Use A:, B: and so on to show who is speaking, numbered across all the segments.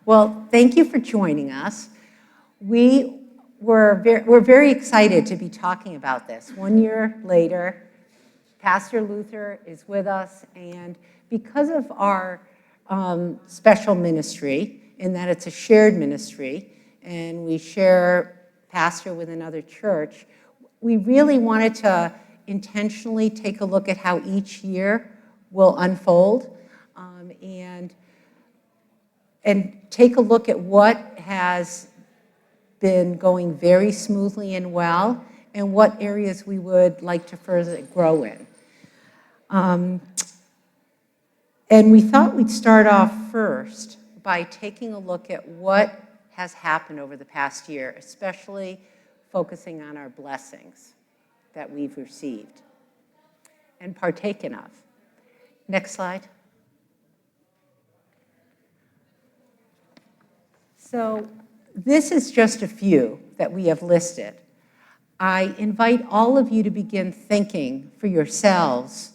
A: Well, thank you for joining us. We're very excited to be talking about this. 1 year later, Pastor Luther is with us, and because of our special ministry, in that it's a shared ministry, and we share pastor with another church, we really wanted to intentionally take a look at how each year will unfold, and take a look at what has been going very smoothly and well, and what areas we would like to further grow in. And we thought we'd start off first by taking a look at what has happened over the past year, especially focusing on our blessings that we've received and partaken of. Next slide. So this is just a few that we have listed. I invite all of you to begin thinking for yourselves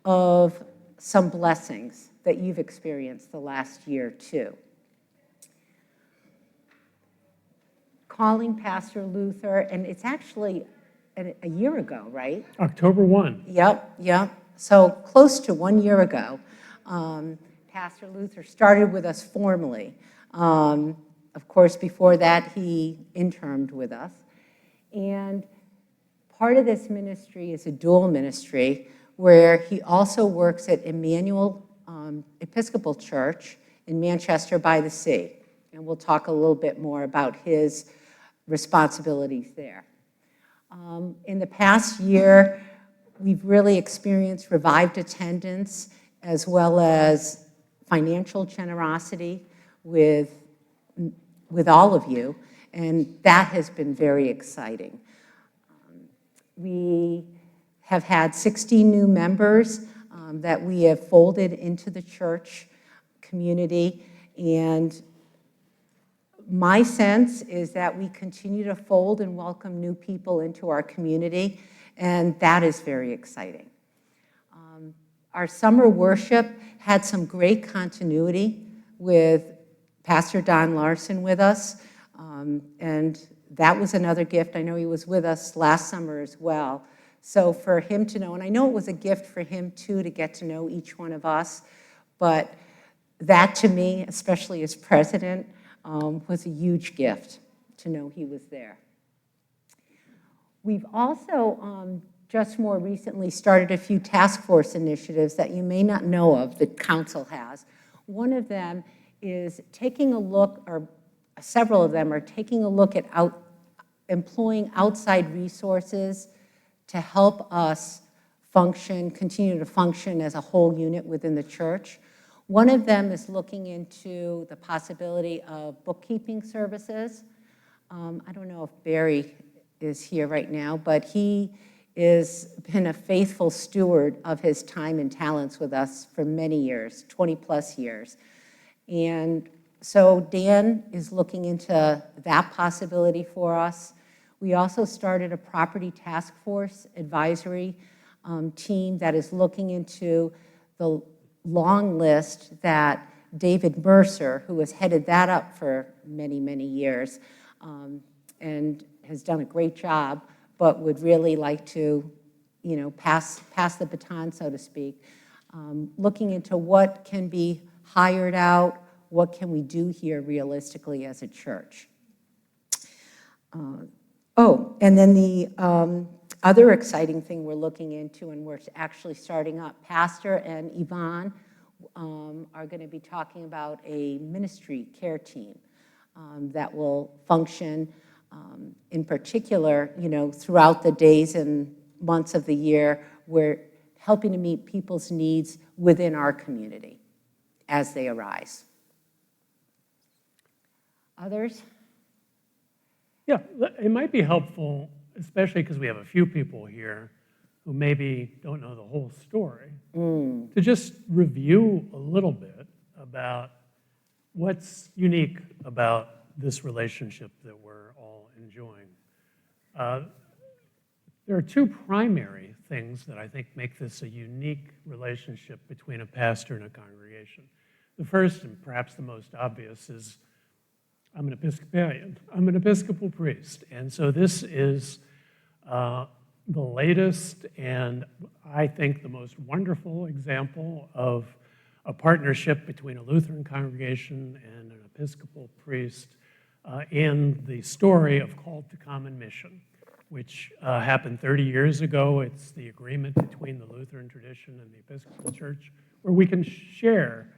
A: of some blessings that you've experienced the last year too. Calling Pastor Luther, and it's actually a year ago, right?
B: October 1.
A: Yep. So close to 1 year ago, Pastor Luther started with us formally. Of course, before that, he interned with us. And part of this ministry is a dual ministry where he also works at Emmanuel Episcopal Church in Manchester by the Sea. And we'll talk a little bit more about his responsibilities there. In the past year, we've really experienced revived attendance as well as financial generosity with all of you, and that has been very exciting. We have had 60 new members that we have folded into the church community, and my sense is that we continue to fold and welcome new people into our community, and that is very exciting. Our summer worship had some great continuity with Pastor Don Larson with us, and that was another gift. I know he was with us last summer as well. So for him to know, and I know it was a gift for him too to get to know each one of us, but that to me, especially as president, was a huge gift to know he was there. We've also just more recently started a few task force initiatives that you may not know of that council has. One of them is taking a look, or several of them are taking a look at employing outside resources to help us continue to function as a whole unit within the church. One of them is looking into the possibility of bookkeeping services. I don't know if Barry is here right now, but he has been a faithful steward of his time and talents with us for many years, 20 plus years. And so Dan is looking into that possibility for us. We also started a property task force advisory team that is looking into the long list that David Mercer, who has headed that up for many, many years, and has done a great job, but would really like to, pass the baton, so to speak, looking into what can be hired out, what can we do here realistically as a church. And then the other exciting thing we're looking into, and we're actually starting up, Pastor and Yvonne are going to be talking about a ministry care team that will function in particular, throughout the days and months of the year. We're helping to meet people's needs within our community as they arise. Others?
B: Yeah, it might be helpful, especially because we have a few people here who maybe don't know the whole story, to just review a little bit about what's unique about this relationship that we're all enjoying. There are two primary things that I think make this a unique relationship between a pastor and a congregation. The first, and perhaps the most obvious, is I'm an Episcopalian. I'm an Episcopal priest. And so this is the latest and I think the most wonderful example of a partnership between a Lutheran congregation and an Episcopal priest in the story of Called to Common Mission, which happened 30 years ago. It's the agreement between the Lutheran tradition and the Episcopal Church where we can share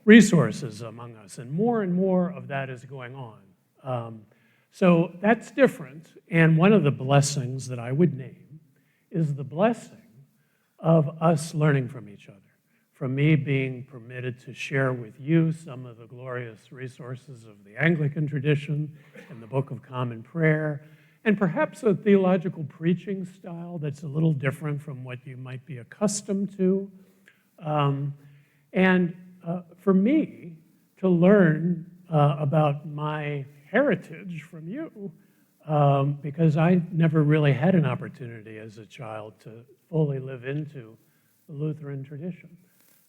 B: resources among us, and more of that is going on. So that's different, and one of the blessings that I would name is the blessing of us learning from each other, from me being permitted to share with you some of the glorious resources of the Anglican tradition and the Book of Common Prayer, and perhaps a theological preaching style that's a little different from what you might be accustomed to. For me to learn about my heritage from you, because I never really had an opportunity as a child to fully live into the Lutheran tradition.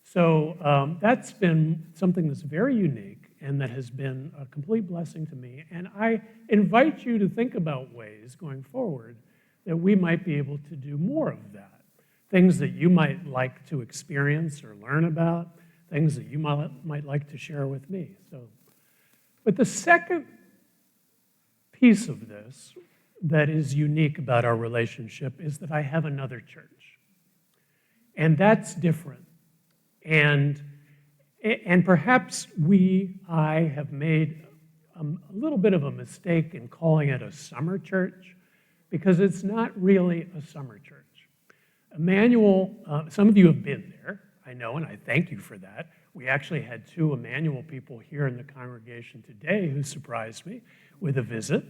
B: So that's been something that's very unique and that has been a complete blessing to me. And I invite you to think about ways going forward that we might be able to do more of that. Things that you might like to experience or learn about, things that you might like to share with me. But the second piece of this that is unique about our relationship is that I have another church. And that's different. And perhaps I have made a little bit of a mistake in calling it a summer church, because it's not really a summer church. Emmanuel, some of you have been there, I know, and I thank you for that. We actually had 2 Emmanuel people here in the congregation today who surprised me with a visit.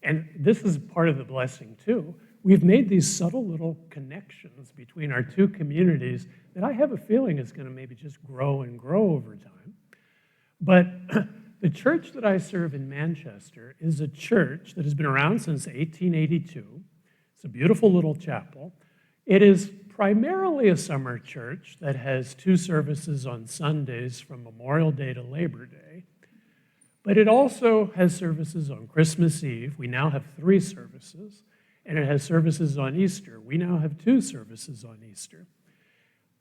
B: And this is part of the blessing, too. We've made these subtle little connections between our 2 communities that I have a feeling is going to maybe just grow and grow over time. But the church that I serve in Manchester is a church that has been around since 1882. It's a beautiful little chapel. It is primarily a summer church that has 2 services on Sundays from Memorial Day to Labor Day. But it also has services on Christmas Eve. We now have 3 services. And it has services on Easter. We now have 2 services on Easter.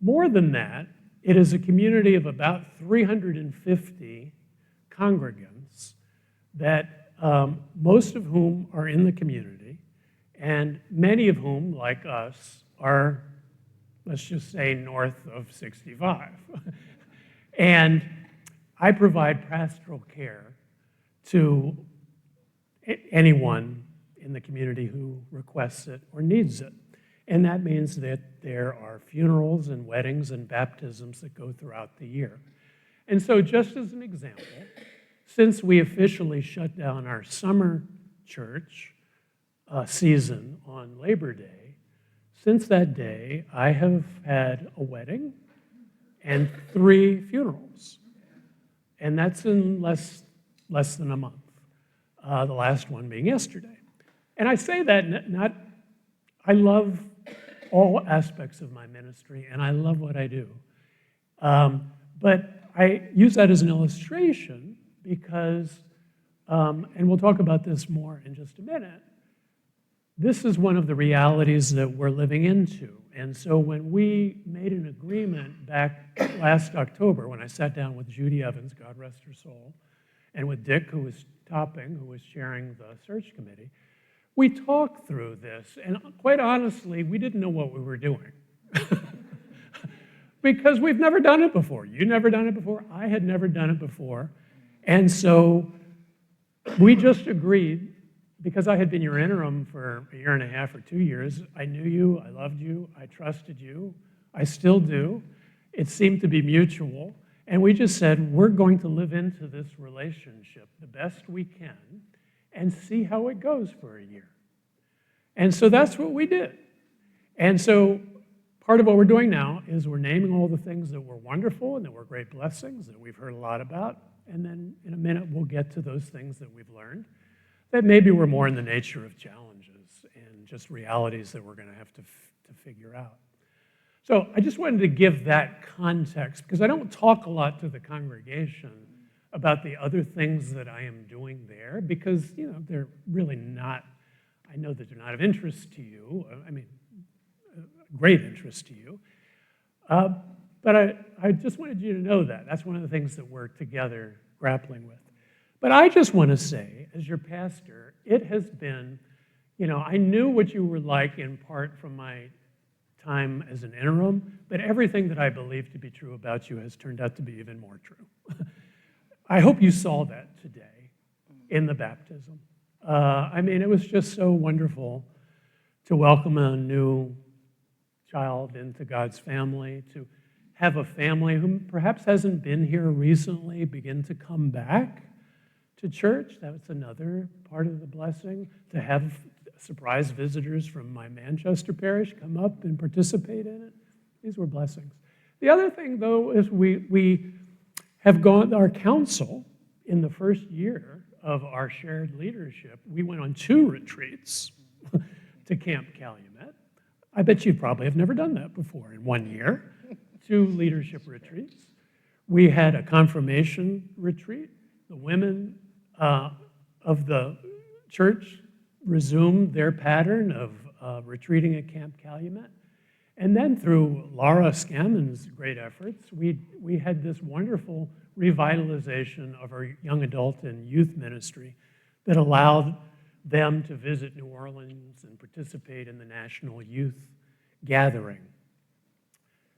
B: More than that, it is a community of about 350 congregants that most of whom are in the community, and many of whom, like us, are, let's just say, north of 65. And I provide pastoral care to anyone in the community who requests it or needs it. And that means that there are funerals and weddings and baptisms that go throughout the year. And so just as an example, since we officially shut down our summer church season on Labor Day, since that day, I have had a wedding and 3 funerals. And that's in less than a month, the last one being yesterday. And I say that I love all aspects of my ministry, and I love what I do. But I use that as an illustration because, and we'll talk about this more in just a minute, this is one of the realities that we're living into. And so when we made an agreement back last October, when I sat down with Judy Evans, God rest her soul, and with Dick, who was chairing the search committee, we talked through this, and quite honestly, we didn't know what we were doing. Because we've never done it before. You never done it before. I had never done it before. And so we just agreed, because I had been your interim for 1.5 years or 2 years, I knew you, I loved you, I trusted you, I still do. It seemed to be mutual. And we just said, we're going to live into this relationship the best we can and see how it goes for a year. And so that's what we did. And so part of what we're doing now is we're naming all the things that were wonderful and that were great blessings that we've heard a lot about. And then in a minute, we'll get to those things that we've learned that maybe were more in the nature of challenges and just realities that we're going to have to figure out. So I just wanted to give that context because I don't talk a lot to the congregation about the other things that I am doing there because, they're really not, I know that they're not of interest to you. I mean, great interest to you. But I just wanted you to know that. That's one of the things that we're together grappling with. But I just want to say, as your pastor, it has been, I knew what you were like in part from my time as an interim, but everything that I believe to be true about you has turned out to be even more true. I hope you saw that today in the baptism. It was just so wonderful to welcome a new child into God's family, to have a family who perhaps hasn't been here recently begin to come back to church. That was another part of the blessing, to have surprise visitors from my Manchester parish come up and participate in it. These were blessings. The other thing, though, is we have gone, our council, in the first year of our shared leadership, we went on 2 retreats to Camp Calumet. I bet you probably have never done that before in 1 year. 2 leadership retreats. We had a confirmation retreat. The women of the church resumed their pattern of retreating at Camp Calumet. And then through Laura Scammon's great efforts, we had this wonderful revitalization of our young adult and youth ministry that allowed them to visit New Orleans and participate in the National Youth Gathering.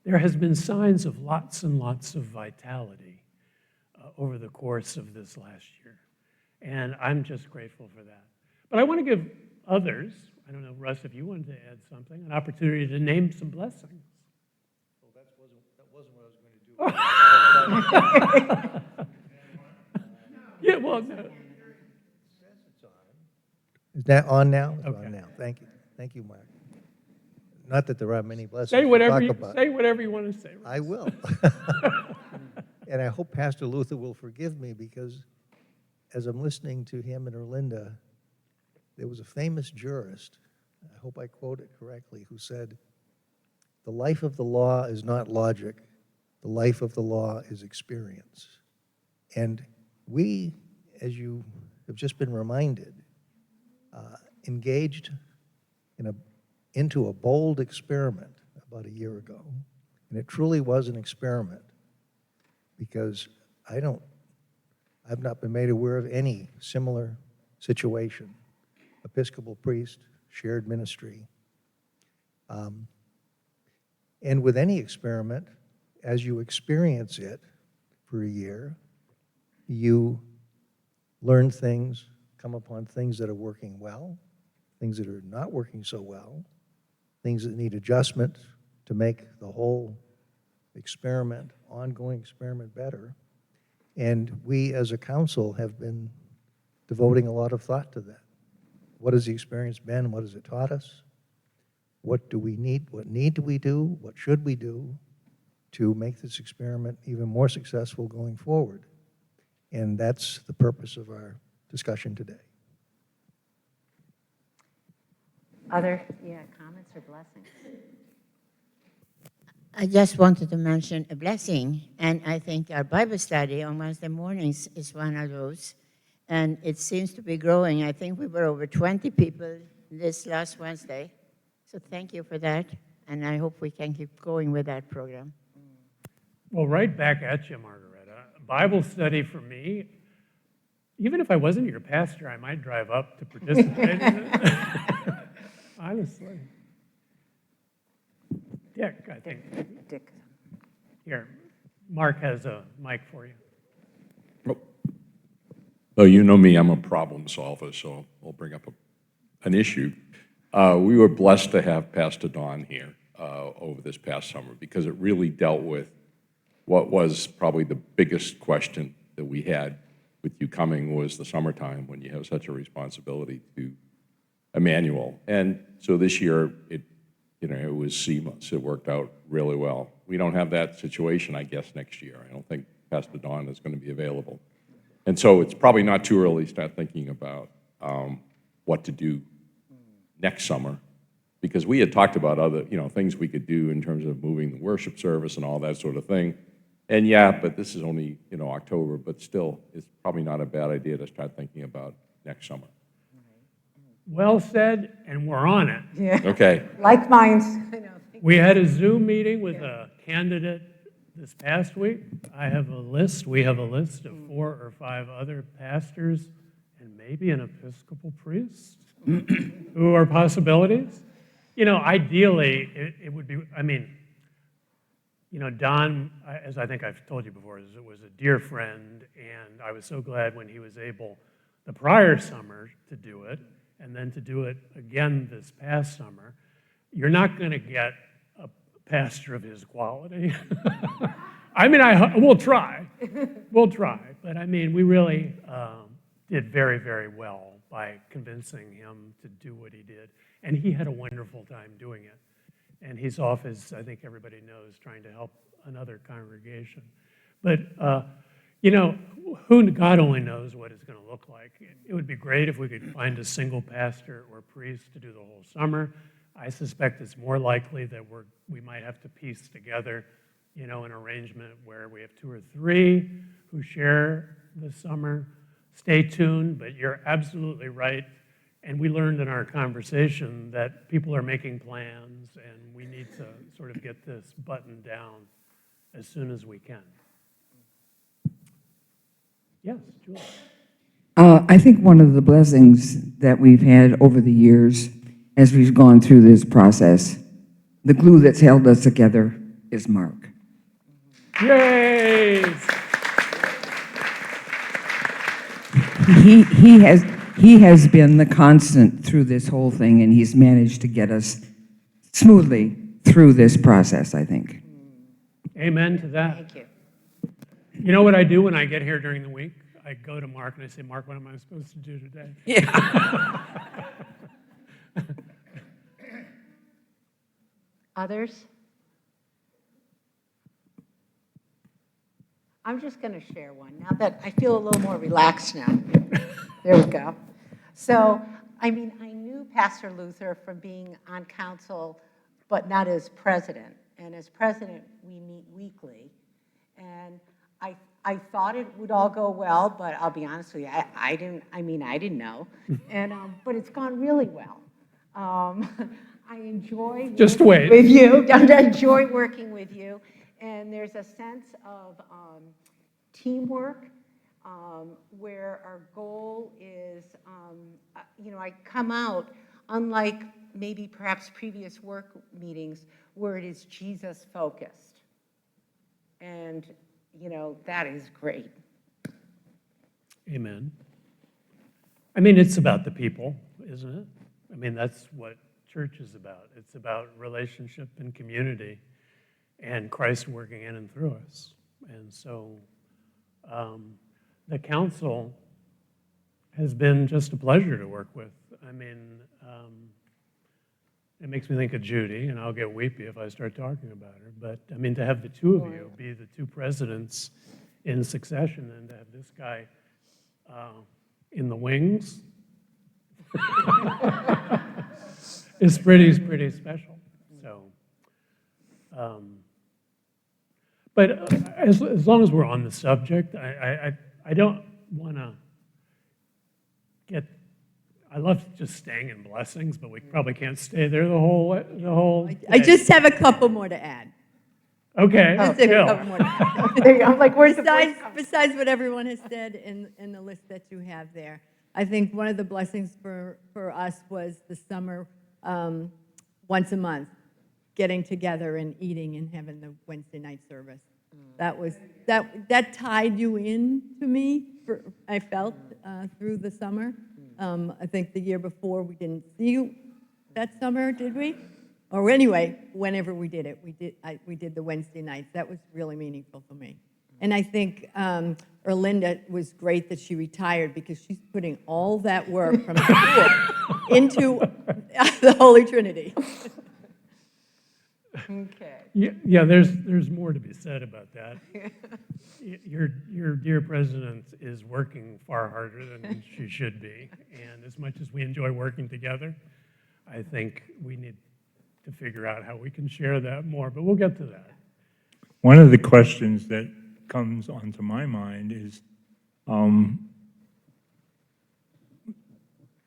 B: There has been signs of lots and lots of vitality over the course of this last year. And I'm just grateful for that. But I want to give others, I don't know, Russ, if you wanted to add something, an opportunity to name some blessings.
C: Well, that wasn't what I was going to do.
B: Yeah, well, no.
C: Is that on now? It's
B: Okay.
C: on now. Thank you. Thank you, Mark. Not that there are many blessings
B: Say
C: to
B: whatever
C: talk about.
B: say whatever you want to say. Russ.
C: I will. And I hope Pastor Luther will forgive me because as I'm listening to him and Erlinda, there was a famous jurist, I hope I quote it correctly, who said, "The life of the law is not logic. The life of the law is experience." And we, as you have just been reminded, engaged into a bold experiment about a year ago. And it truly was an experiment because I've not been made aware of any similar situation. Episcopal priest, shared ministry. And with any experiment, as you experience it for a year, you learn things, come upon things that are working well, things that are not working so well, things that need adjustment to make the whole experiment, ongoing experiment, better. And we as a council have been devoting a lot of thought to that. What has the experience been? What has it taught us? What do we need? What need do we do? What should we do to make this experiment even more successful going forward? And that's the purpose of our discussion today.
A: Other, comments or blessings?
D: I just wanted to mention a blessing, and I think our Bible study on Wednesday mornings is one of those, and it seems to be growing. I think we were over 20 people this last Wednesday, so thank you for that, and I hope we can keep going with that program.
B: Well, right back at you, Margareta. Bible study for me, even if I wasn't your pastor, I might drive up to participate in it. Honestly. Dick, I think.
A: Dick.
B: Here, Mark has a mic for you.
E: Well, you know me, I'm a problem solver, so I'll bring up an issue. We were blessed to have Pastor Don here over this past summer because it really dealt with what was probably the biggest question that we had with you coming was the summertime when you have such a responsibility to Emmanuel. And so this year, it was seamless. It worked out really well. We don't have that situation, I guess, next year. I don't think Pastor Don is going to be available. And so it's probably not too early to start thinking about what to do next summer Because we had talked about other, things we could do in terms of moving the worship service and all that sort of thing. And yeah, but this is only, October, but still, it's probably not a bad idea to start thinking about next summer.
B: Well said, and we're on it.
A: Yeah.
E: Okay.
A: Like minds. I know.
B: We had a Zoom meeting with a candidate this past week. We have a list of 4 or 5 other pastors and maybe an Episcopal priest who are possibilities. Ideally, it would be, Don, as I think I've told you before, was a dear friend, and I was so glad when he was able the prior summer to do it, and then to do it again this past summer. You're not going to get a pastor of his quality. We'll try. We'll try. But we really did very, very well by convincing him to do what he did. And he had a wonderful time doing it. And he's off, as I think everybody knows, trying to help another congregation. But, God only knows what it's going to look like. It would be great if we could find a single pastor or priest to do the whole summer. I suspect it's more likely that we might have to piece together, an arrangement where we have 2 or 3 who share the summer. Stay tuned, but you're absolutely right. And we learned in our conversation that people are making plans, and we need to sort of get this buttoned down as soon as we can. Yes, Julie.
F: I think one of the blessings that we've had over the years as we've gone through this process, the glue that's held us together is Mark.
B: Yay!
F: He has been the constant through this whole thing, and he's managed to get us smoothly through this process, I think.
B: Amen to that.
A: Thank you.
B: You know what I do when I get here during the week? I go to Mark and I say, Mark, what am I supposed to do today?
F: Yeah.
A: Others? I'm just going to share one now that I feel a little more relaxed now. There we go. So, I knew Pastor Luther from being on council, but not as president. And as president, we meet weekly. And I thought it would all go well, but I'll be honest with you, I didn't know. And but it's gone really well. I enjoy
B: Just
A: working
B: wait.
A: with you. I enjoy working with you. And there's a sense of teamwork where our goal is, I come out, unlike maybe perhaps previous work meetings, where it is Jesus focused. And, that is great.
B: Amen. It's about the people, isn't it? That's what church is about. It's about relationship and community and Christ working in and through us. And so the council has been just a pleasure to work with. It makes me think of Judy, and I'll get weepy if I start talking about her. But, to have the two of you be the 2 presidents in succession and to have this guy in the wings is pretty special. So, but as long as we're on the subject, I don't want to get. I love just staying in blessings, but we probably can't stay there the whole.
G: I just have a couple more to add.
B: Okay.
G: Just a
B: Jill.
G: couple more to add.
A: There you go. I'm like, where's the voice coming?
G: Besides what everyone has said in the list that you have there, I think one of the blessings for us was the summer, once a month, getting together and eating and having the Wednesday night service. That tied you in to me. I felt through the summer. I think the year before we didn't see you that summer, did we? Or anyway, whenever we did it, we did the Wednesday nights. That was really meaningful for me. And I think Erlinda was great that she retired because she's putting all that work from school into the Holy Trinity.
A: Okay.
B: Yeah, there's more to be said about that. Your dear president is working far harder than she should be, and as much as we enjoy working together, I think we need to figure out how we can share that more, but we'll get to that.
H: One of the questions that comes onto my mind is,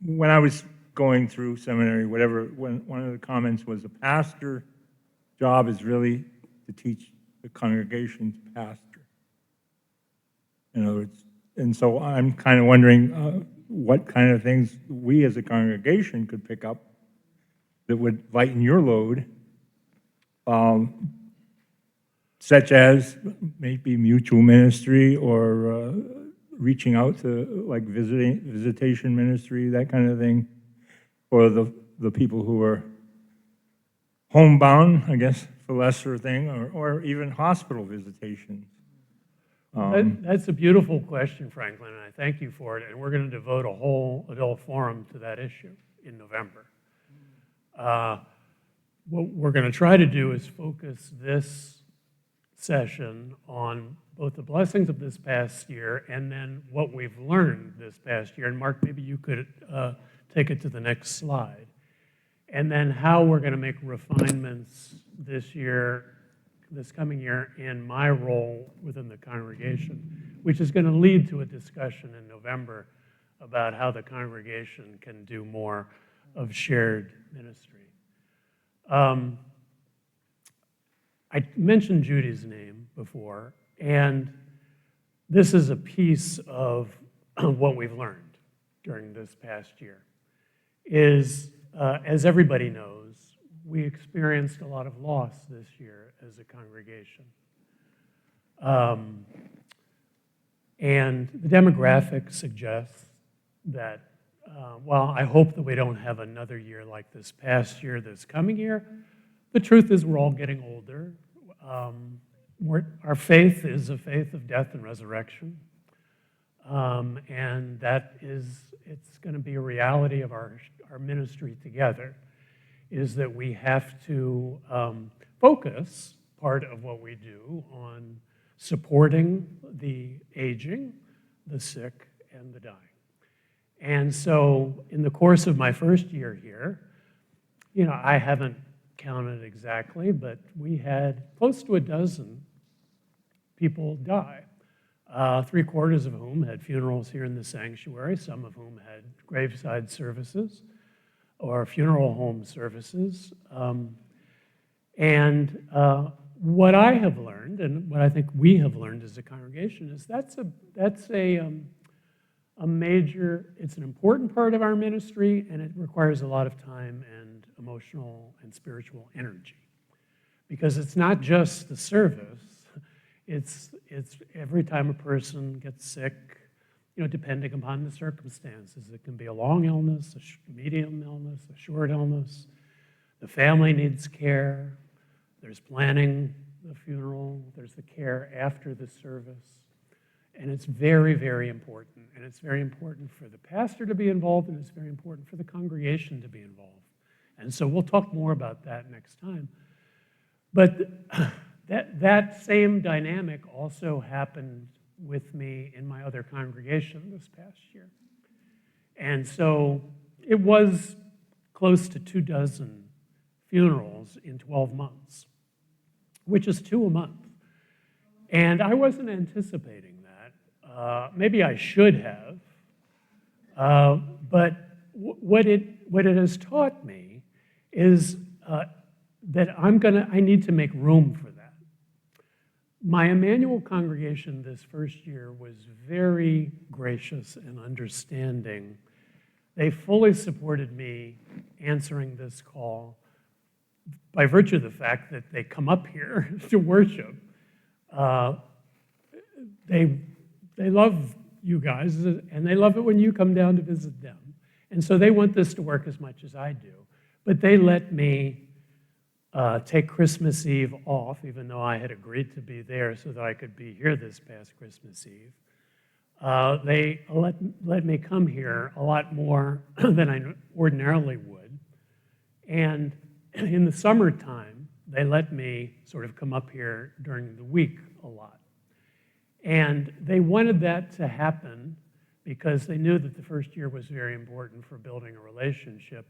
H: when I was going through seminary, whatever, when one of the comments was, a pastor's job is really to teach the congregation to pastor. In other words, and so I'm kind of wondering what kind of things we as a congregation could pick up that would lighten your load, such as maybe mutual ministry or reaching out to like visitation ministry, that kind of thing, or the people who are homebound, I guess, for lesser thing, or even hospital visitations.
B: That's a beautiful question, Franklin, and I thank you for it. And we're going to devote a whole adult forum to that issue in November. What we're going to try to do is focus this session on both the blessings of this past year and then what we've learned this past year. And Mark, maybe you could take it to the next slide. And then how we're going to make refinements this year, this coming year, in my role within the congregation, which is going to lead to a discussion in November about how the congregation can do more of shared ministry. I mentioned Judy's name before, and this is a piece of what we've learned during this past year, is, as everybody knows, we experienced a lot of loss this year as a congregation. And the demographics suggest that, while I hope that we don't have another year like this past year, this coming year, the truth is we're all getting older. Our faith is a faith of death and resurrection. And that is, it's going to be a reality of our ministry together, is that we have to focus part of what we do on supporting the aging, the sick, and the dying. And so in the course of my first year here, I haven't counted exactly, but we had close to a dozen people die, 3/4 of whom had funerals here in the sanctuary, some of whom had graveside services or funeral home services. And what I have learned, and what I think we have learned as a congregation, is that's a major, it's an important part of our ministry, and it requires a lot of time and emotional and spiritual energy. Because it's not just the service, it's every time a person gets sick, depending upon the circumstances. It can be a long illness, a medium illness, a short illness. The family needs care. There's planning the funeral. There's the care after the service. And it's very, very important. And it's very important for the pastor to be involved, and it's very important for the congregation to be involved. And so we'll talk more about that next time. But that same dynamic also happened with me in my other congregation this past year. And so it was close to 24 funerals in 12 months, which is 2 a month. And I wasn't anticipating that. Maybe I should have. But what it has taught me is that I need to make room for that. My Emmanuel congregation this first year was very gracious and understanding. They fully supported me answering this call by virtue of the fact that they come up here to worship. They love you guys, and they love it when you come down to visit them. And so they want this to work as much as I do. But they let me take Christmas Eve off, even though I had agreed to be there so that I could be here this past Christmas Eve. They let me come here a lot more than I ordinarily would. And in the summertime, they let me sort of come up here during the week a lot. And they wanted that to happen because they knew that the first year was very important for building a relationship.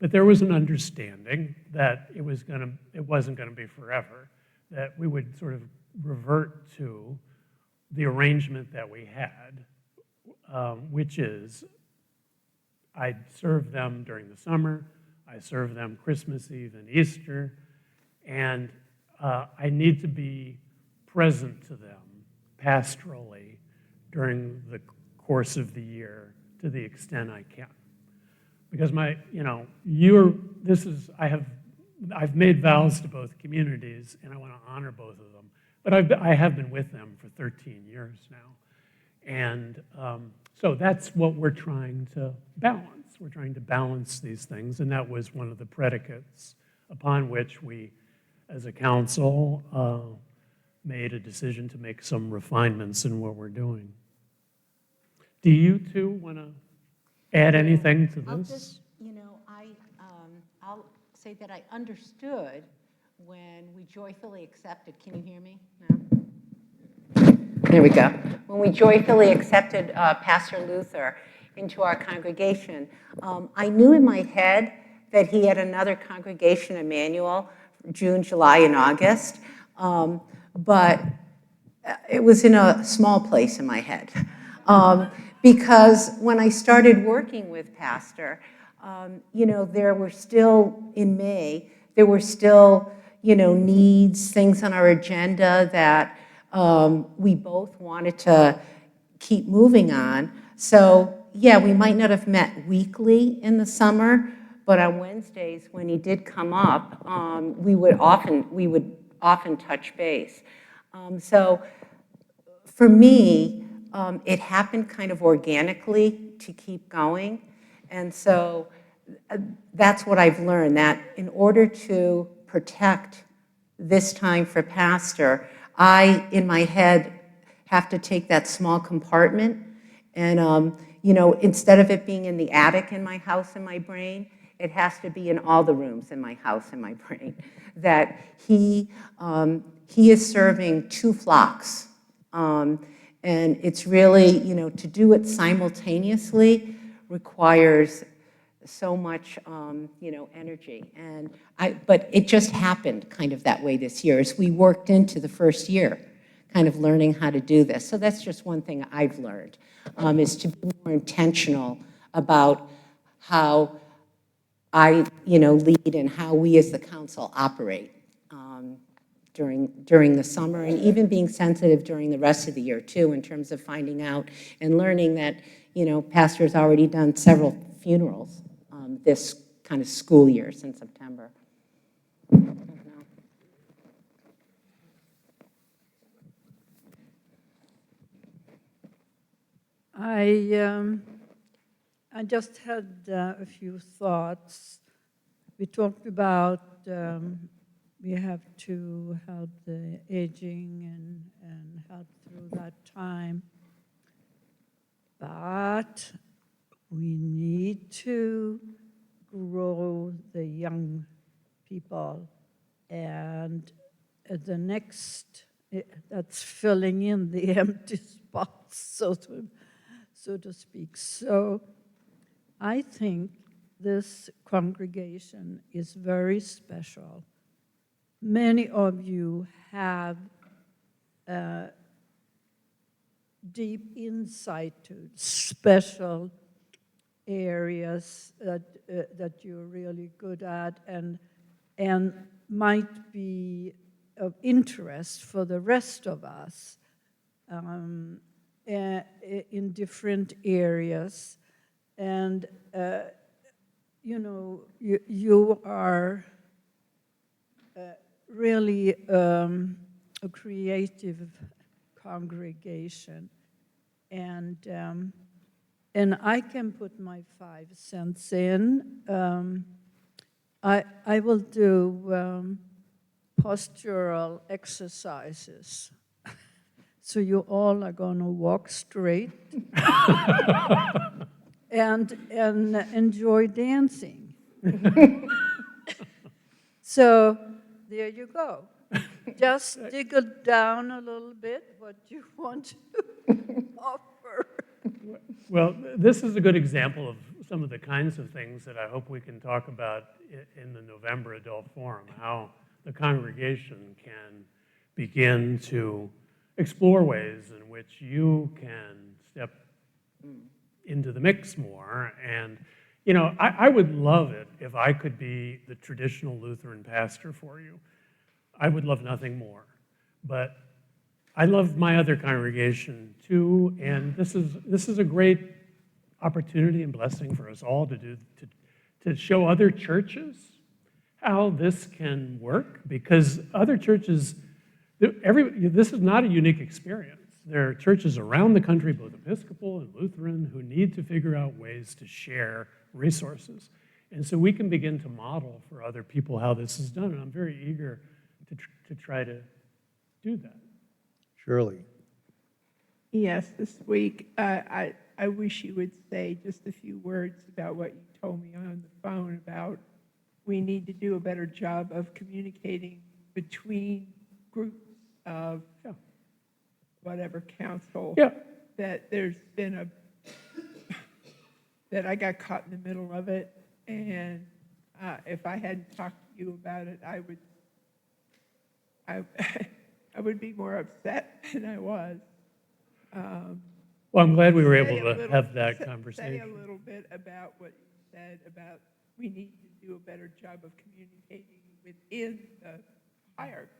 B: But there was an understanding that it wasn't going to be forever, that we would sort of revert to the arrangement that we had, which is I'd serve them during the summer, I serve them Christmas Eve and Easter, and I need to be present to them pastorally during the course of the year to the extent I can. Because I've made vows to both communities, and I want to honor both of them. But I have been with them for 13 years now. And so that's what we're trying to balance. We're trying to balance these things, and that was one of the predicates upon which we, as a council, made a decision to make some refinements in what we're doing. Do you two want to add anything to
A: I'll
B: this?
A: just, I'll say that I understood when we joyfully accepted, can you hear me? No? There we go. When we joyfully accepted Pastor Luther into our congregation, I knew in my head that he had another congregation, Emmanuel, June, July, and August, but it was in a small place in my head. Because when I started working with Pastor, there were still, in May, there were still, needs, things on our agenda that we both wanted to keep moving on. So, yeah, we might not have met weekly in the summer, but on Wednesdays, when he did come up, we would often touch base. So, for me, it happened kind of organically to keep going. And so that's what I've learned, that in order to protect this time for Pastor, I, in my head, have to take that small compartment and, instead of it being in the attic in my house in my brain, it has to be in all the rooms in my house in my brain, that he is serving two flocks. And it's really, to do it simultaneously requires so much, energy. But it just happened kind of that way this year as we worked into the first year, kind of learning how to do this. So that's just one thing I've learned, is to be more intentional about how I, lead and how we as the council operate. During the summer, and even being sensitive during the rest of the year too, in terms of finding out and learning that, Pastor's already done several funerals this kind of school year since September.
I: I just had a few thoughts. We talked about we have to help the aging and help through that time. But we need to grow the young people. And the next, that's filling in the empty spots, so to speak. So I think this congregation is very special. Many of you have deep insight to special areas that you're really good at and might be of interest for the rest of us in different areas. And, you are really a creative congregation. And I can put my 5 cents in. I will do postural exercises. So you all are going to walk straight and enjoy dancing. So there you go. Just dig it down a little bit, what you want to offer.
B: Well, this is a good example of some of the kinds of things that I hope we can talk about in the November Adult Forum, how the congregation can begin to explore ways in which you can step into the mix more. And, you know, I would love it if I could be the traditional Lutheran pastor for you. I would love nothing more. But I love my other congregation too, and this is a great opportunity and blessing for us all to show other churches how this can work, because other churches, this is not a unique experience. There are churches around the country, both Episcopal and Lutheran, who need to figure out ways to share resources. And so we can begin to model for other people how this is done, and I'm very eager to try to do that.
C: Shirley.
J: Yes, this week, I wish you would say just a few words about what you told me on the phone about we need to do a better job of communicating between groups of whatever council.
B: Yeah.
J: That there's been that I got caught in the middle of it, and if I hadn't talked to you about it, I would be more upset than I was.
B: Well, I'm glad we were able to have that
J: Say
B: conversation.
J: a little bit about what you said about we need to do a better job of communicating within the hierarchy.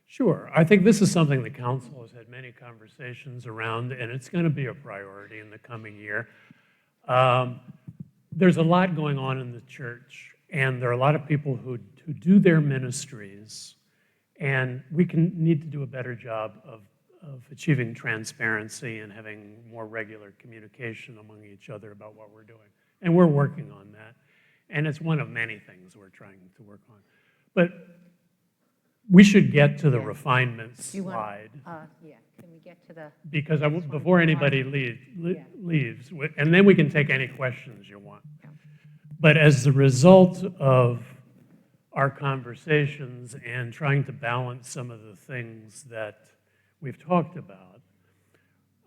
B: Sure. I think this is something the council has had many conversations around, and it's going to be a priority in the coming year. There's a lot going on in the church, and there are a lot of people who do their ministries, and we need to do a better job of achieving transparency and having more regular communication among each other about what we're doing. And we're working on that. And it's one of many things we're trying to work on. But we should get to the refinements
A: Do you want,
B: slide.
A: yeah, can we get to the,
B: Because before anybody leaves, and then we can take any questions you want.
A: Yeah.
B: But as the result of our conversations and trying to balance some of the things that we've talked about,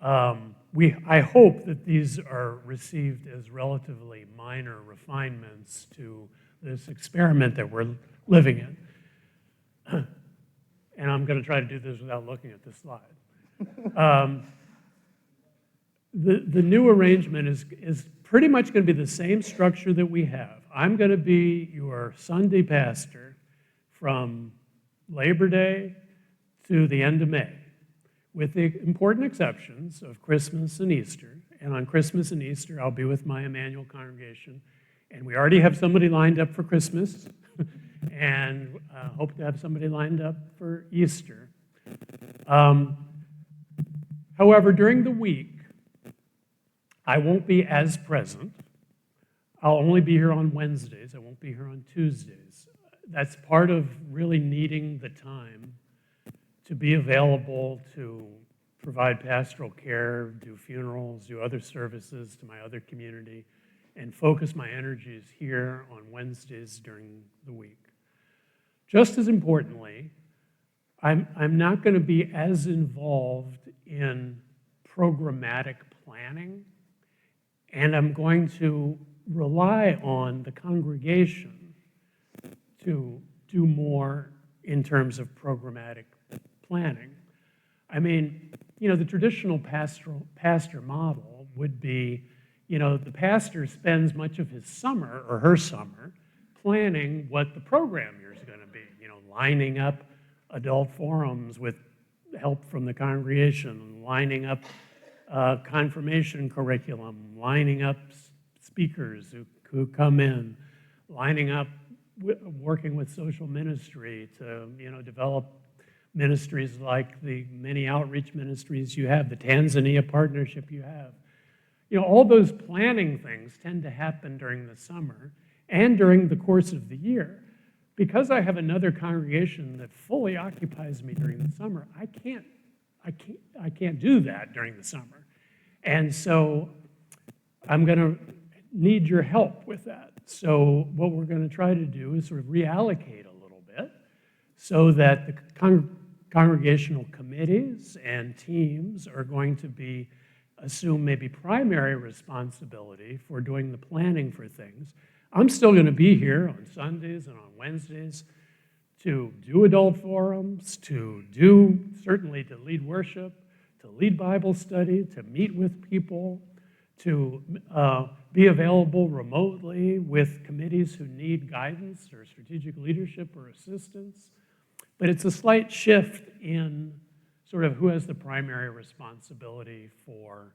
B: I hope that these are received as relatively minor refinements to this experiment that we're living in. And I'm going to try to do this without looking at the slide. The new arrangement is pretty much going to be the same structure that we have. I'm going to be your Sunday pastor from Labor Day to the end of May, with the important exceptions of Christmas and Easter. And on Christmas and Easter, I'll be with my Emmanuel congregation. And we already have somebody lined up for Christmas, and hope to have somebody lined up for Easter. However, during the week, I won't be as present. I'll only be here on Wednesdays. I won't be here on Tuesdays. That's part of really needing the time to be available to provide pastoral care, do funerals, do other services to my other community, and focus my energies here on Wednesdays during the week. Just as importantly, I'm not going to be as involved in programmatic planning, and I'm going to rely on the congregation to do more in terms of programmatic planning. I mean, you know, the traditional pastor model would be, you know, the pastor spends much of his summer or her summer planning what the program year is going to be, you know, lining up adult forums with help from the congregation, lining up confirmation curriculum, lining up speakers who come in, lining up, working with social ministry to, you know, develop ministries like the many outreach ministries you have, the Tanzania partnership you have. You know, all those planning things tend to happen during the summer and during the course of the year. Because I have another congregation that fully occupies me during the summer, I can't do that during the summer. And so I'm going to need your help with that. So what we're going to try to do is sort of reallocate a little bit so that the congregational committees and teams are going to be assume maybe primary responsibility for doing the planning for things. I'm still going to be here on Sundays and on Wednesdays to do adult forums, certainly to lead worship, to lead Bible study, to meet with people, to be available remotely with committees who need guidance or strategic leadership or assistance. But it's a slight shift in sort of who has the primary responsibility for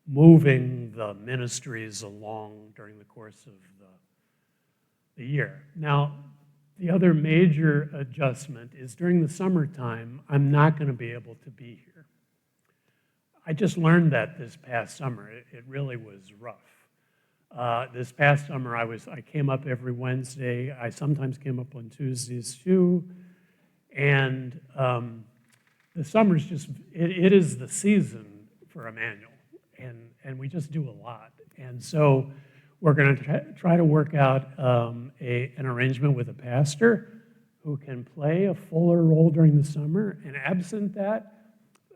B: moving the ministries along during the course of the year. Now, the other major adjustment is during the summertime, I'm not going to be able to be here. I just learned that this past summer. It really was rough. This past summer, I came up every Wednesday. I sometimes came up on Tuesdays too. And the summer's just, it is the season for Emmanuel. And we just do a lot. And so we're going to try to work out an arrangement with a pastor who can play a fuller role during the summer. And absent that,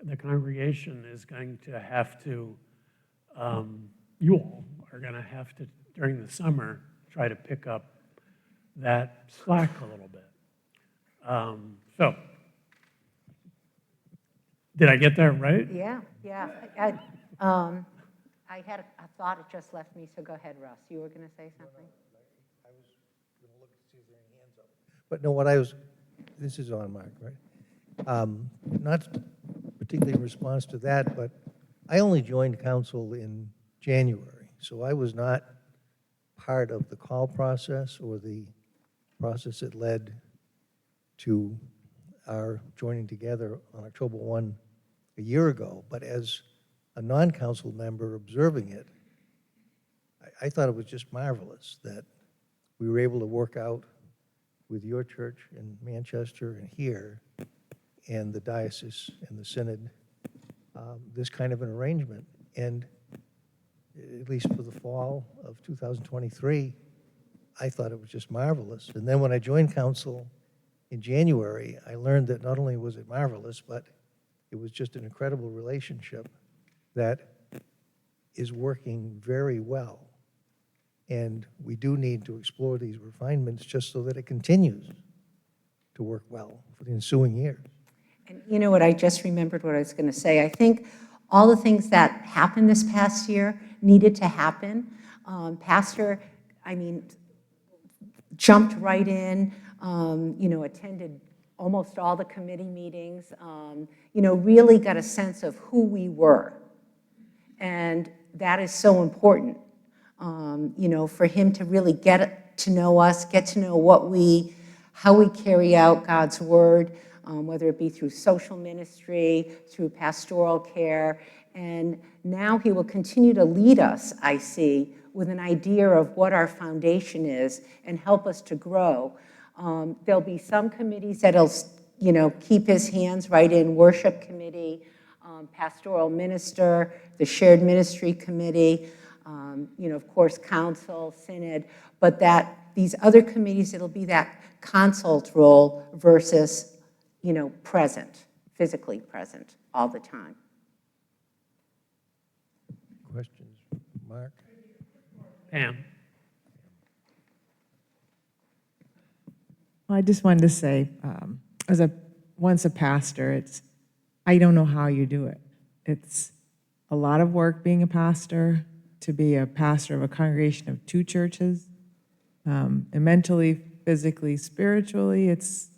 B: the congregation is going to have to, you all are going to have to, during the summer, try to pick up that slack a little bit. So, did I get that right?
A: Yeah. I had a thought, it just left me, so go ahead, Russ. You were going to say something?
C: I was going to look to see if there are any hands up. But no, this is on, Mark, right? Not particularly in response to that, but I only joined council in January, so I was not part of the call process or the process that led to our joining together on October 1 a year ago. But as a non-council member observing it, I thought it was just marvelous that we were able to work out with your church in Manchester and here, and the diocese and the synod, this kind of an arrangement. And at least for the fall of 2023, I thought it was just marvelous. And then when I joined council in January, I learned that not only was it marvelous, but it was just an incredible relationship that is working very well. And we do need to explore these refinements just so that it continues to work well for the ensuing years.
A: And you know what, I just remembered what I was going to say. I think all the things that happened this past year needed to happen. Pastor, jumped right in, attended almost all the committee meetings, really got a sense of who we were. And that is so important, for him to really get to know us, get to know how we carry out God's word, whether it be through social ministry, through pastoral care. And now he will continue to lead us, I see, with an idea of what our foundation is and help us to grow. There'll be some committees that'll, keep his hands right in: worship committee, pastoral minister, the shared ministry committee, of course, council, synod, but that these other committees, it'll be that consult role versus, present, physically present all the time.
C: Questions, Mark?
B: Pam?
K: Well, I just wanted to say, once a pastor, I don't know how you do it. It's a lot of work being a pastor, to be a pastor of a congregation of 2 churches, and mentally, physically, spiritually, it's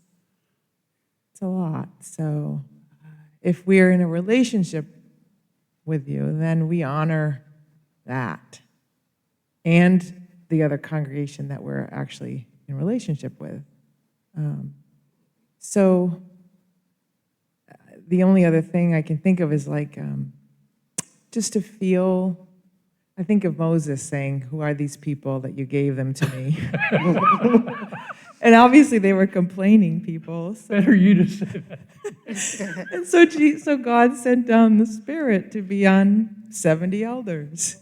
K: a lot. So if we're in a relationship with you, then we honor that and the other congregation that we're actually in relationship with. So the only other thing I can think of is just to feel, I think of Moses saying, "Who are these people that you gave them to me?" And obviously they were complaining people. So.
B: Better you to say that.
K: And so God sent down the Spirit to be on 70 elders.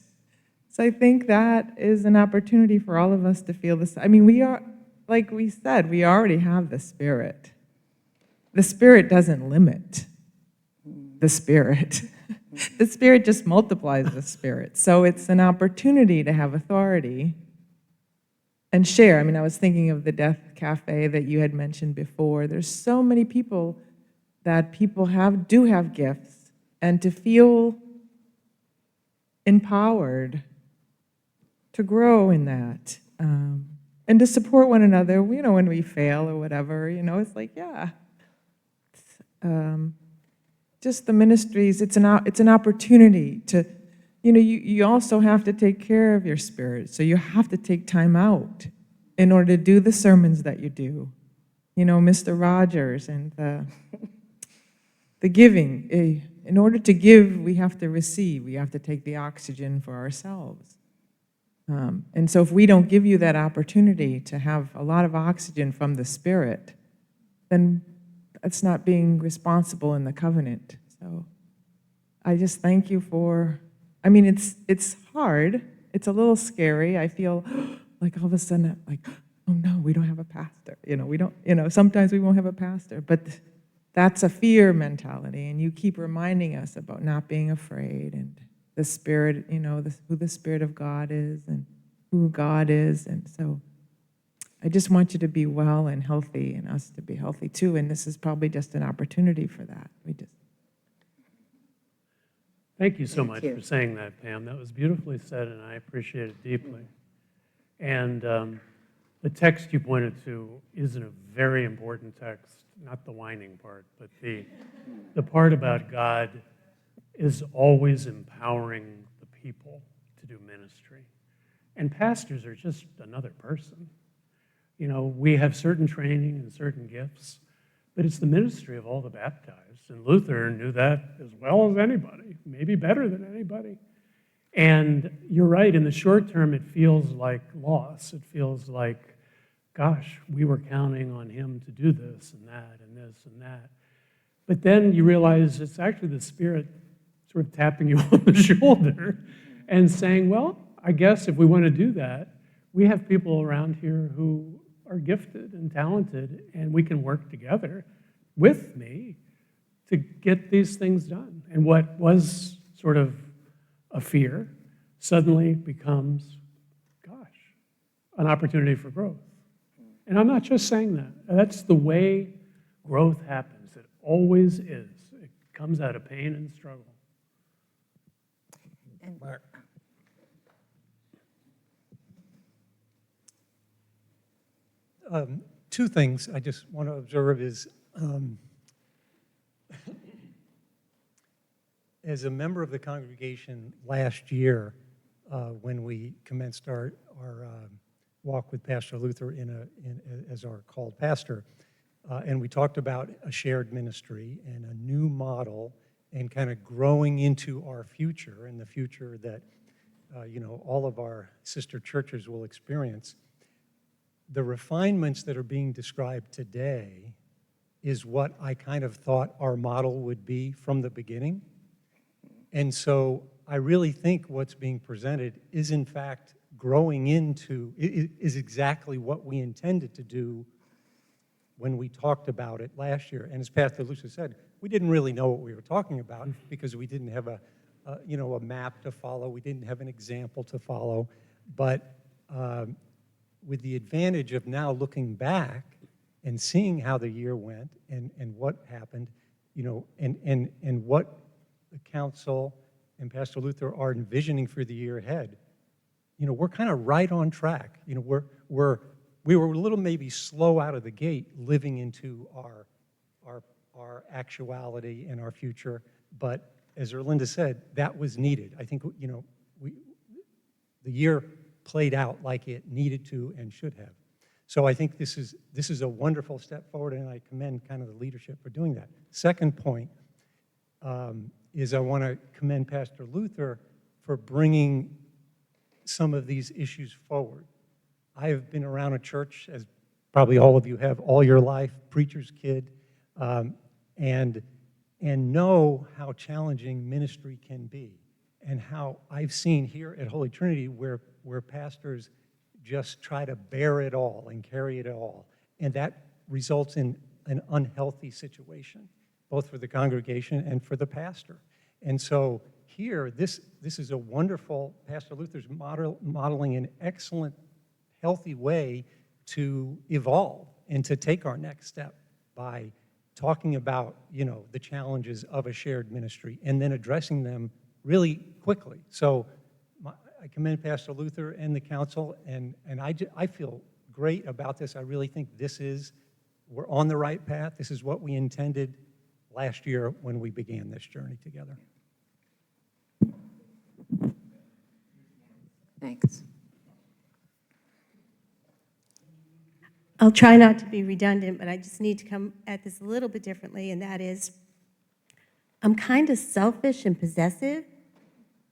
K: So I think that is an opportunity for all of us to feel this. We are, like we said, we already have the Spirit. The Spirit doesn't limit the Spirit. The Spirit just multiplies the Spirit. So it's an opportunity to have authority and share. I mean, I was thinking of the Death Cafe that you had mentioned before. There's so many people that do have gifts, and to feel empowered to grow in that, and to support one another, when we fail or whatever, it's like, yeah. Just the ministries, it's an opportunity to, you also have to take care of your spirit, so you have to take time out in order to do the sermons that you do. Mr. Rogers and the giving. In order to give, we have to receive. We have to take the oxygen for ourselves. And so if we don't give you that opportunity to have a lot of oxygen from the Spirit, then it's not being responsible in the covenant. So I just thank you for, it's hard. It's a little scary. I feel like all of a sudden, like, oh no, we don't have a pastor. Sometimes we won't have a pastor. But that's a fear mentality. And you keep reminding us about not being afraid and the Spirit, who the Spirit of God is and who God is. And so I just want you to be well and healthy, and us to be healthy too. And this is probably just an opportunity for that.
B: Thank you so much for saying that, Pam. That was beautifully said, and I appreciate it deeply. And the text you pointed to is a very important text, not the whining part, but the part about God is always empowering the people to do ministry. And pastors are just another person. We have certain training and certain gifts, but it's the ministry of all the baptized. And Luther knew that as well as anybody, maybe better than anybody. And you're right, in the short term, it feels like loss. It feels like, gosh, we were counting on him to do this and that and this and that. But then you realize it's actually the Spirit sort of tapping you on the shoulder and saying, well, I guess if we want to do that, we have people around here who are gifted and talented, and we can work together with me to get these things done. And what was sort of a fear suddenly becomes, gosh, an opportunity for growth. And I'm not just saying that. That's the way growth happens. It always is. It comes out of pain and struggle.
A: And
C: Mark. Two things I just want to observe is, as a member of the congregation last year, when we commenced our walk with Pastor Luther as our called pastor, and we talked about a shared ministry and a new model and kind of growing into our future and the future that all of our sister churches will experience. The refinements that are being described today is what I kind of thought our model would be from the beginning. And so I really think what's being presented is in fact growing into, is exactly what we intended to do when we talked about it last year. And as Pastor Lucia said, we didn't really know what we were talking about because we didn't have a map to follow. We didn't have an example to follow. But with the advantage of now looking back and seeing how the year went and what happened, and what the council and Pastor Luther are envisioning for the year ahead, we're kind of right on track. We were a little maybe slow out of the gate living into our actuality and our future, but as Erlinda said, that was needed. I think the year played out like it needed to and should have. So I think this is a wonderful step forward, and I commend kind of the leadership for doing that. Second point is I want to commend Pastor Luther for bringing some of these issues forward. I have been around a church, as probably all of you have, all your life, preacher's kid, and know how challenging ministry can be, and how I've seen here at Holy Trinity where pastors just try to bear it all and carry it all, and that results in an unhealthy situation, both for the congregation and for the pastor.
L: And so here, this is a wonderful, Pastor Luther's modeling an excellent, healthy way to evolve and to take our next step by talking about, the challenges of a shared ministry and then addressing them really quickly. So I commend Pastor Luther and the council, and I feel great about this. I really think we're on the right path. This is what we intended last year when we began this journey together.
A: Thanks.
M: I'll try not to be redundant, but I just need to come at this a little bit differently, and that is, I'm kind of selfish and possessive,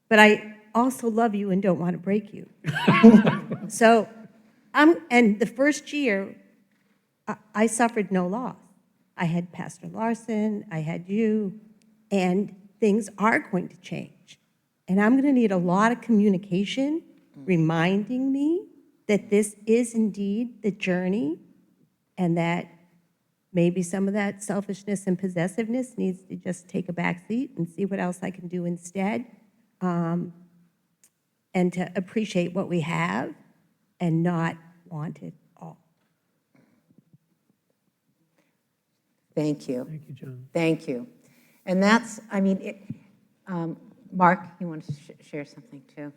M: but I also love you and don't want to break you. So, and the first year, I suffered no loss. I had Pastor Larson, I had you, and things are going to change. And I'm going to need a lot of communication reminding me that this is indeed the journey, and that maybe some of that selfishness and possessiveness needs to just take a back seat and see what else I can do instead, and to appreciate what we have and not want it all.
A: Thank you.
B: Thank you, John.
A: Thank you. And that's, Mark, you want to share something too?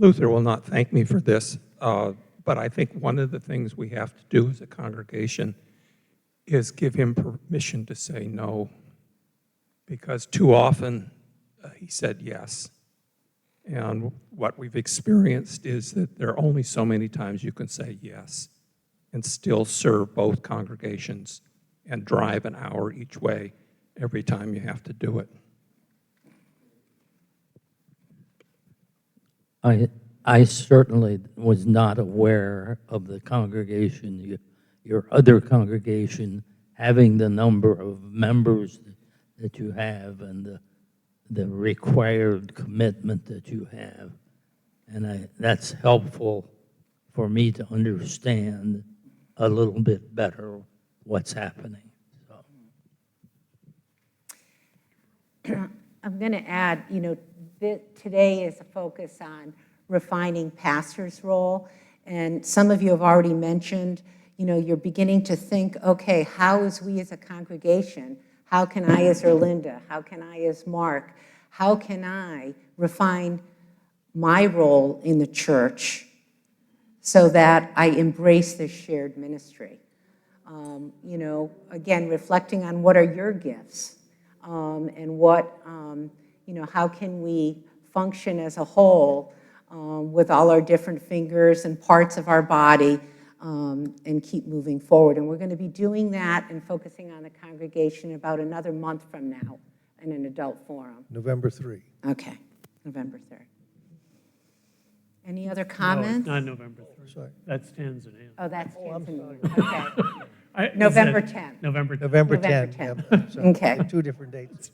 N: Luther will not thank me for this, but I think one of the things we have to do as a congregation is give him permission to say no, because too often he said yes. And what we've experienced is that there are only so many times you can say yes and still serve both congregations and drive an hour each way every time you have to do it.
O: I certainly was not aware of the congregation, your other congregation, having the number of members that you have and the required commitment that you have. And that's helpful for me to understand a little bit better what's happening. So.
A: I'm going to add, today is a focus on refining pastors' role. And some of you have already mentioned, you're beginning to think, okay, how as we as a congregation, how can I as Erlinda, how can I as Mark, how can I refine my role in the church so that I embrace this shared ministry? Again, reflecting on what are your gifts and what, how can we function as a whole with all our different fingers and parts of our body and keep moving forward. And we're going to be doing that and focusing on the congregation about another month from now in an adult forum.
C: November 3.
A: Okay, November 3rd. Any other comments?
B: No, it's not November 3rd.
C: Sorry.
B: That's Tanzania.
A: Oh, that's
C: I'm
A: Tanzania. Okay.
B: Is
A: November
B: that
A: 10th.
B: November 10th.
C: November
A: November
C: 10.
A: 10th.
C: Yep. So
A: Okay.
C: two different dates.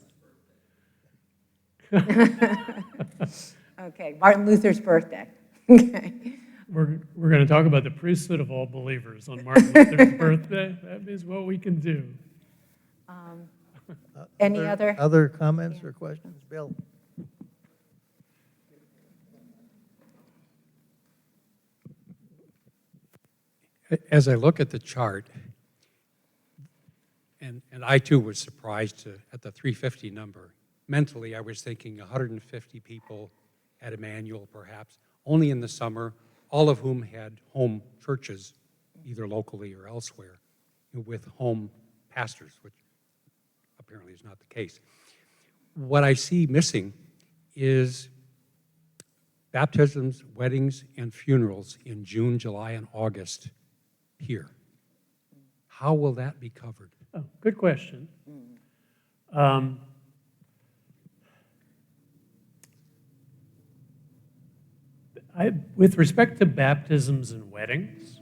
A: Okay, Martin Luther's birthday. Okay.
B: We're going to talk about the priesthood of all believers on Martin Luther's birthday. That is what we can do.
A: Any other?
C: Other comments or questions? Bill?
P: As I look at the chart, and I too was surprised at the 350 number. Mentally, I was thinking 150 people at Emmanuel, perhaps, only in the summer, all of whom had home churches, either locally or elsewhere, with home pastors, which apparently is not the case. What I see missing is baptisms, weddings, and funerals in June, July, and August here. How will that be covered?
B: Oh, good question. With respect to baptisms and weddings,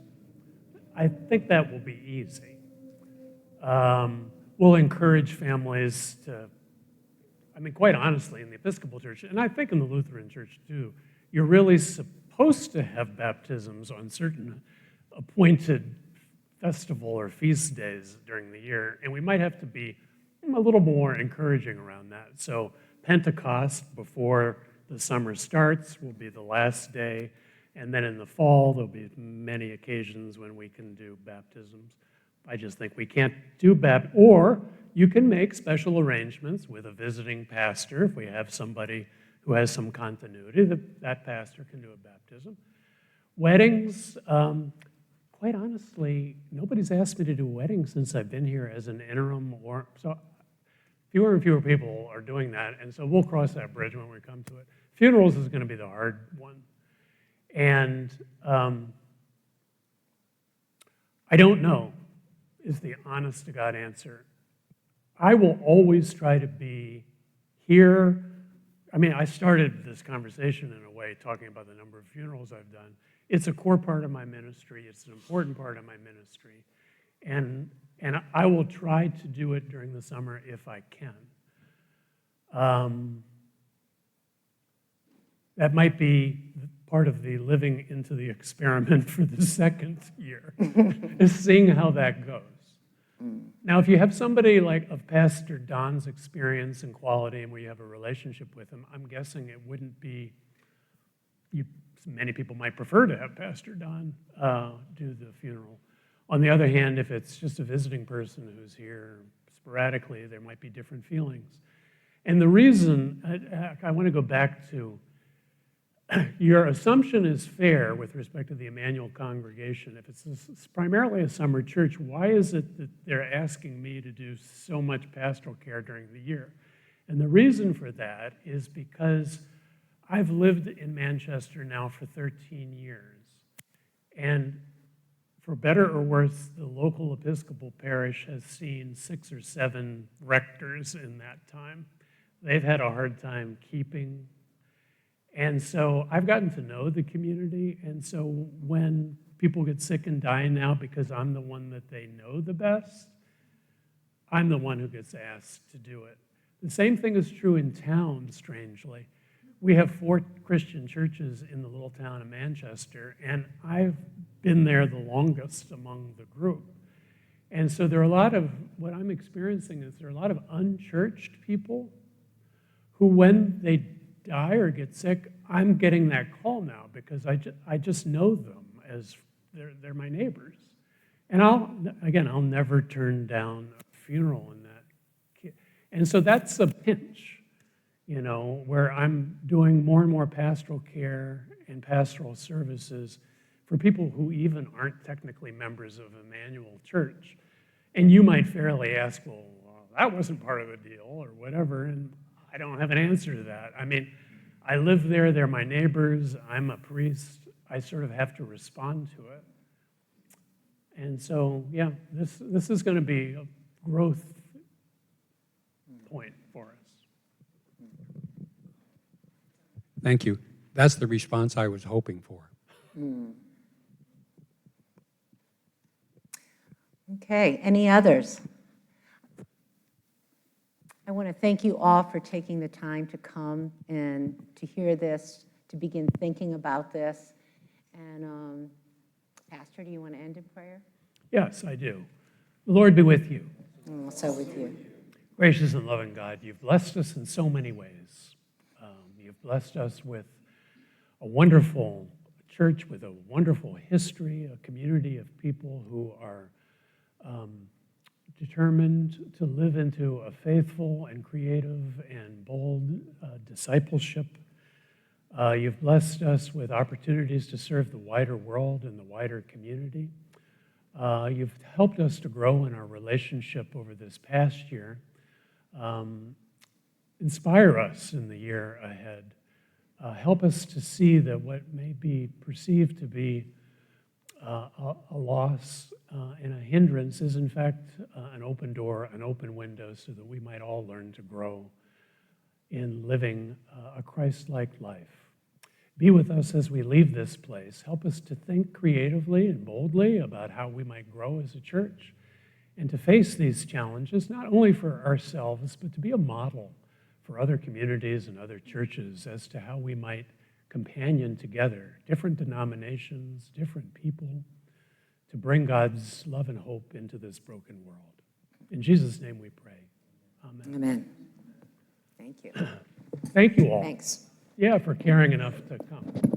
B: I think that will be easy. We'll encourage families to, quite honestly, in the Episcopal Church, and I think in the Lutheran Church too, you're really supposed to have baptisms on certain appointed festival or feast days during the year, and we might have to be a little more encouraging around that. So Pentecost, before the summer starts, will be the last day, and then in the fall, there'll be many occasions when we can do baptisms. I just think we can't do or you can make special arrangements with a visiting pastor. If we have somebody who has some continuity, that pastor can do a baptism. Weddings, quite honestly, nobody's asked me to do weddings since I've been here as an interim, so fewer and fewer people are doing that, and so we'll cross that bridge when we come to it. Funerals is going to be the hard one. And I don't know is the honest to God answer. I will always try to be here. I mean, I started this conversation in a way talking about the number of funerals I've done. It's a core part of my ministry. It's an important part of my ministry. And I will try to do it during the summer if I can. That might be part of the living into the experiment for the second year, is seeing how that goes. Now, if you have somebody like of Pastor Don's experience and quality and where you have a relationship with him, I'm guessing it wouldn't be, many people might prefer to have Pastor Don do the funeral. On the other hand, if it's just a visiting person who's here sporadically, there might be different feelings. And the reason, I want to go back to, your assumption is fair with respect to the Emmanuel congregation. If it's primarily a summer church, why is it that they're asking me to do so much pastoral care during the year? And the reason for that is because I've lived in Manchester now for 13 years. And for better or worse, the local Episcopal parish has seen 6 or 7 rectors in that time. They've had a hard time keeping. And so I've gotten to know the community, and so when people get sick and die now because I'm the one that they know the best, I'm the one who gets asked to do it. The same thing is true in town, strangely. We have 4 Christian churches in the little town of Manchester, and I've been there the longest among the group. And so there are a lot of, what I'm experiencing is there are a lot of unchurched people who, when they die or get sick, I'm getting that call now because I just know them as they're my neighbors. And I'll never turn down a funeral in that. And so that's a pinch, where I'm doing more and more pastoral care and pastoral services for people who even aren't technically members of Emmanuel Church. And you might fairly ask, well, that wasn't part of the deal or whatever, and I don't have an answer to that. I mean, I live there, they're my neighbors, I'm a priest, I sort of have to respond to it. And so, yeah, this is going to be a growth point for us.
P: Thank you. That's the response I was hoping for.
A: Okay, any others? I want to thank you all for taking the time to come and to hear this, to begin thinking about this. And Pastor, do you want to end in prayer?
B: Yes, I do. The Lord be with you.
A: And also with you.
B: Gracious and loving God, you've blessed us in so many ways. You've blessed us with a wonderful church, with a wonderful history, a community of people who are determined to live into a faithful and creative and bold discipleship. You've blessed us with opportunities to serve the wider world and the wider community. You've helped us to grow in our relationship over this past year. Inspire us in the year ahead. Help us to see that what may be perceived to be a loss and a hindrance is in fact an open door, an open window, so that we might all learn to grow in living a Christ-like life. Be with us as we leave this place. Help us to think creatively and boldly about how we might grow as a church and to face these challenges, not only for ourselves, but to be a model for other communities and other churches as to how we might companion together, different denominations, different people, to bring God's love and hope into this broken world. In Jesus' name we pray. Amen.
A: Amen. Thank you.
B: Thank you all.
A: Thanks.
B: Yeah, for caring enough to come.